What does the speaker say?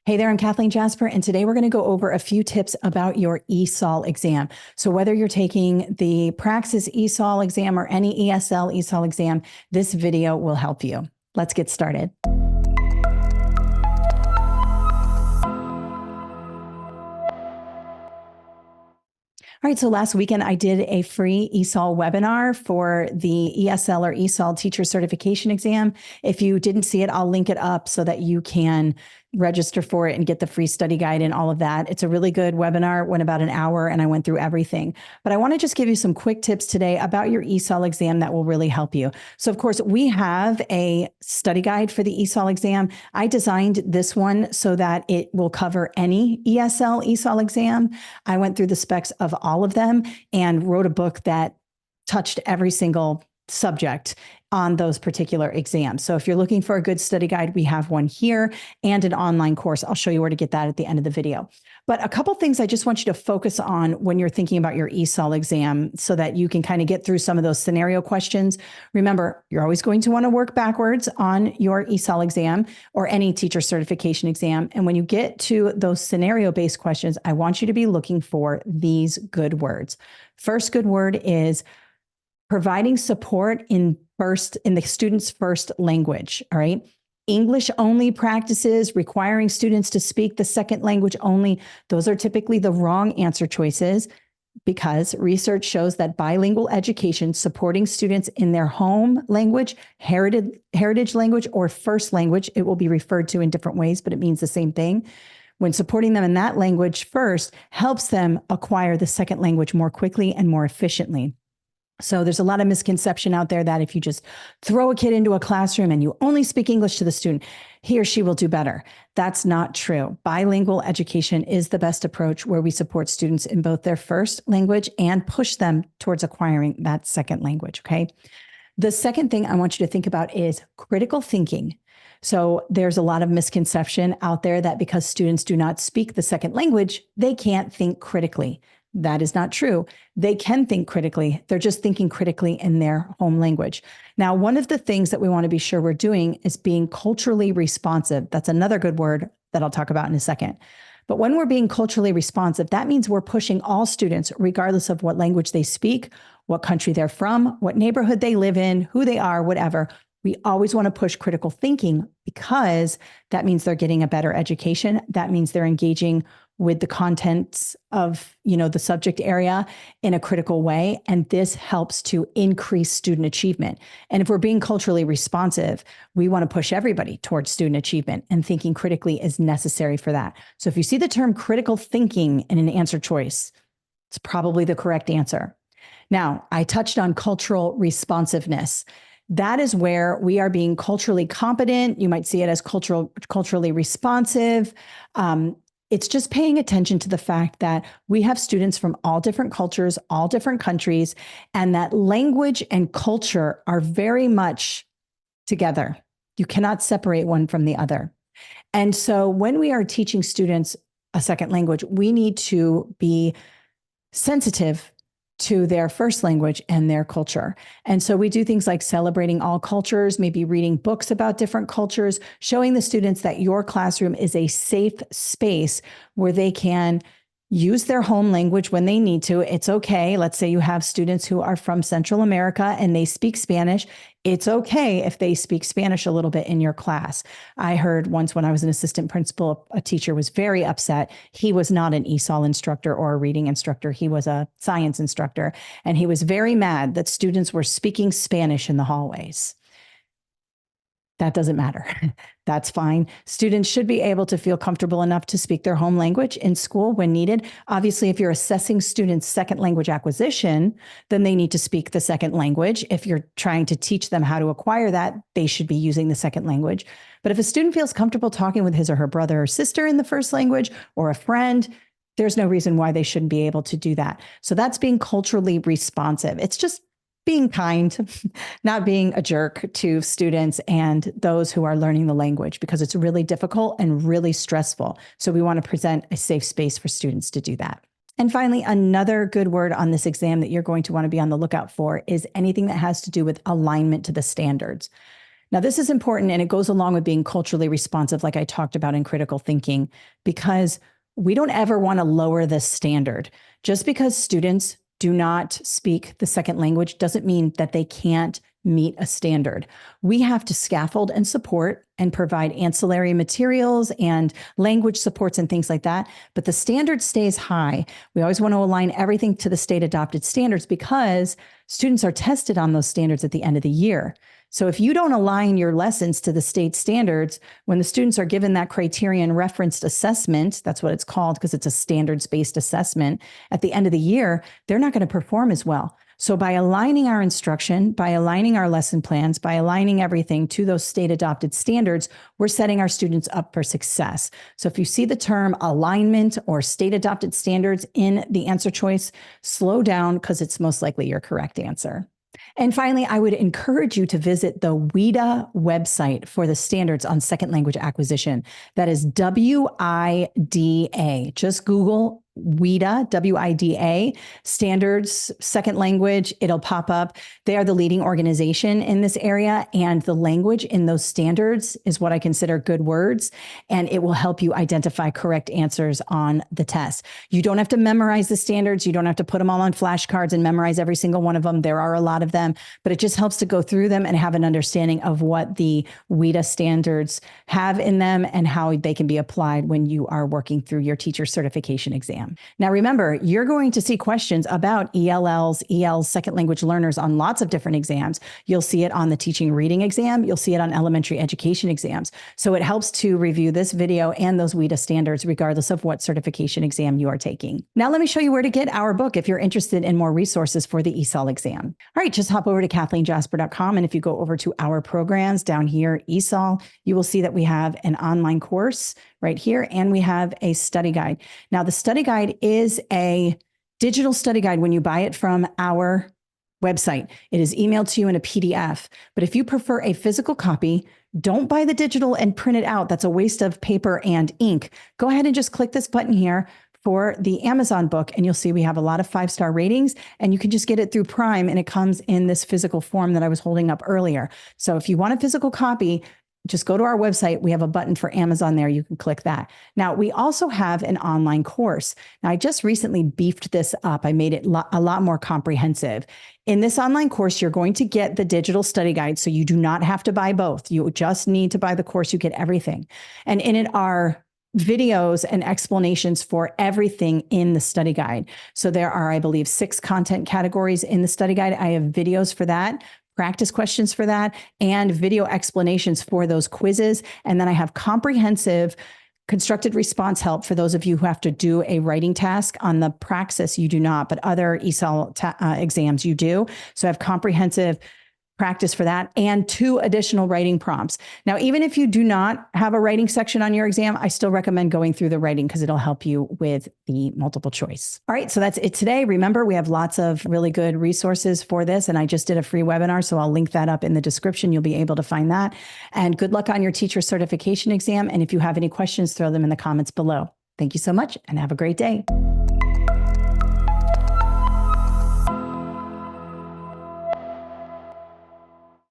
Hey there, I'm Kathleen Jasper, and today we're going to go over a few tips about your ESOL exam. So whether you're taking the Praxis ESOL exam or any ESL ESOL exam, this video will help you. Let's get started. All right, so last weekend I did a free ESOL webinar for the ESL or ESOL teacher certification exam. If you didn't see it, I'll link it up so that you can register for it and get the free study guide and all of that. It's a really good webinar. It went about an hour and I went through everything. But I want to just give you some quick tips today about your ESOL exam that will really help you. So of course, we have a study guide for the ESOL exam. I designed this one so that it will cover any ESL, ESOL exam. I went through the specs of all of them and wrote a book that touched every single subject on those particular exams. So if you're looking for a good study guide, we have one here and an online course. I'll show you where to get that at the end of the video. But a couple things I just want you to focus on when you're thinking about your ESOL exam so that you can kind of get through some of those scenario questions. Remember, you're always going to want to work backwards on your ESOL exam or any teacher certification exam. And when you get to those scenario-based questions, I want you to be looking for these good words. First good word is providing support in the student's first language, all right? English only practices, requiring students to speak the second language only. Those are typically the wrong answer choices because research shows that bilingual education supporting students in their home language, heritage language, or first language, it will be referred to in different ways, but it means the same thing. When supporting them in that language first helps them acquire the second language more quickly and more efficiently. So there's a lot of misconception out there that if you just throw a kid into a classroom and you only speak English to the student, he or she will do better. That's not true. Bilingual education is the best approach where we support students in both their first language and push them towards acquiring that second language, okay? The second thing I want you to think about is critical thinking. So there's a lot of misconception out there that because students do not speak the second language, they can't think critically. That is not true. They can think critically. They're just thinking critically in their home language. Now, one of the things that we want to be sure we're doing is being culturally responsive. That's another good word that I'll talk about in a second. But when we're being culturally responsive, that means we're pushing all students, regardless of what language they speak, what country they're from, what neighborhood they live in, who they are, whatever. We always want to push critical thinking because that means they're getting a better education. That means they're engaging with the contents of, the subject area in a critical way. And this helps to increase student achievement. And if we're being culturally responsive, we want to push everybody towards student achievement, and thinking critically is necessary for that. So if you see the term critical thinking in an answer choice, it's probably the correct answer. Now, I touched on cultural responsiveness. That is where we are being culturally competent. You might see it as culturally responsive. It's just paying attention to the fact that we have students from all different cultures, all different countries, and that language and culture are very much together. You cannot separate one from the other. And so when we are teaching students a second language, we need to be sensitive to their first language and their culture. And so we do things like celebrating all cultures, maybe reading books about different cultures, showing the students that your classroom is a safe space where they can use their home language when they need to. It's okay. Let's say you have students who are from Central America and they speak Spanish. It's okay if they speak Spanish a little bit in your class. I heard once when I was an assistant principal, a teacher was very upset. He was not an ESOL instructor or a reading instructor. He was a science instructor. And he was very mad that students were speaking Spanish in the hallways. That doesn't matter. That's fine. Students should be able to feel comfortable enough to speak their home language in school when needed. Obviously, if you're assessing students' second language acquisition, then they need to speak the second language. If you're trying to teach them how to acquire that, they should be using the second language. But if a student feels comfortable talking with his or her brother or sister in the first language, or a friend, there's no reason why they shouldn't be able to do that. So that's being culturally responsive. It's just being kind, not being a jerk to students and those who are learning the language, because it's really difficult and really stressful. So we want to present a safe space for students to do that. And finally, another good word on this exam that you're going to want to be on the lookout for is anything that has to do with alignment to the standards. Now, this is important, and it goes along with being culturally responsive, like I talked about in critical thinking, because we don't ever want to lower the standard. Just because students do not speak the second language doesn't mean that they can't meet a standard. We have to scaffold and support and provide ancillary materials and language supports and things like that. But the standard stays high. We always want to align everything to the state adopted standards because students are tested on those standards at the end of the year. So if you don't align your lessons to the state standards, when the students are given that criterion referenced assessment, that's what it's called because it's a standards-based assessment, at the end of the year, they're not going to perform as well. So by aligning our instruction, by aligning our lesson plans, by aligning everything to those state adopted standards, we're setting our students up for success. So if you see the term alignment or state adopted standards in the answer choice, slow down because it's most likely your correct answer. And finally, I would encourage you to visit the WIDA website for the standards on second language acquisition. That is WIDA. Just Google WIDA, W-I-D-A, standards, second language, it'll pop up. They are the leading organization in this area, and the language in those standards is what I consider good words, and it will help you identify correct answers on the test. You don't have to memorize the standards. You don't have to put them all on flashcards and memorize every single one of them. There are a lot of them, but it just helps to go through them and have an understanding of what the WIDA standards have in them and how they can be applied when you are working through your teacher certification exam. Now, remember, you're going to see questions about ELLs, ELs, second language learners on lots of different exams. You'll see it on the teaching reading exam. You'll see it on elementary education exams. So it helps to review this video and those WIDA standards, regardless of what certification exam you are taking. Now, let me show you where to get our book if you're interested in more resources for the ESOL exam. All right, just hop over to KathleenJasper.com. And if you go over to our programs down here, ESOL, you will see that we have an online course right here, and we have a study guide. Now, the study guide is a digital study guide when you buy it from our website. It is emailed to you in a PDF. But if you prefer a physical copy, don't buy the digital and print it out. That's a waste of paper and ink. Go ahead and just click this button here for the Amazon book, and you'll see we have a lot of 5-star ratings, and you can just get it through Prime, and it comes in this physical form that I was holding up earlier. So if you want a physical copy, just go to our website. We have a button for Amazon there. You can click that. Now, we also have an online course. Now, I just recently beefed this up. I made it a lot more comprehensive. In this online course, you're going to get the digital study guide, so you do not have to buy both. You just need to buy the course. You get everything. And in it are videos and explanations for everything in the study guide. So there are, I believe, 6 content categories in the study guide. I have videos for that, practice questions for that, and video explanations for those quizzes. And then I have comprehensive constructed response help for those of you who have to do a writing task. On the Praxis, you do not, but other ESOL exams you do. So I have comprehensive practice for that and 2 additional writing prompts. Now, even if you do not have a writing section on your exam, I still recommend going through the writing because it'll help you with the multiple choice. All right, so that's it today. Remember, we have lots of really good resources for this, and I just did a free webinar, so I'll link that up in the description. You'll be able to find that. And good luck on your teacher certification exam. And if you have any questions, throw them in the comments below. Thank you so much and have a great day.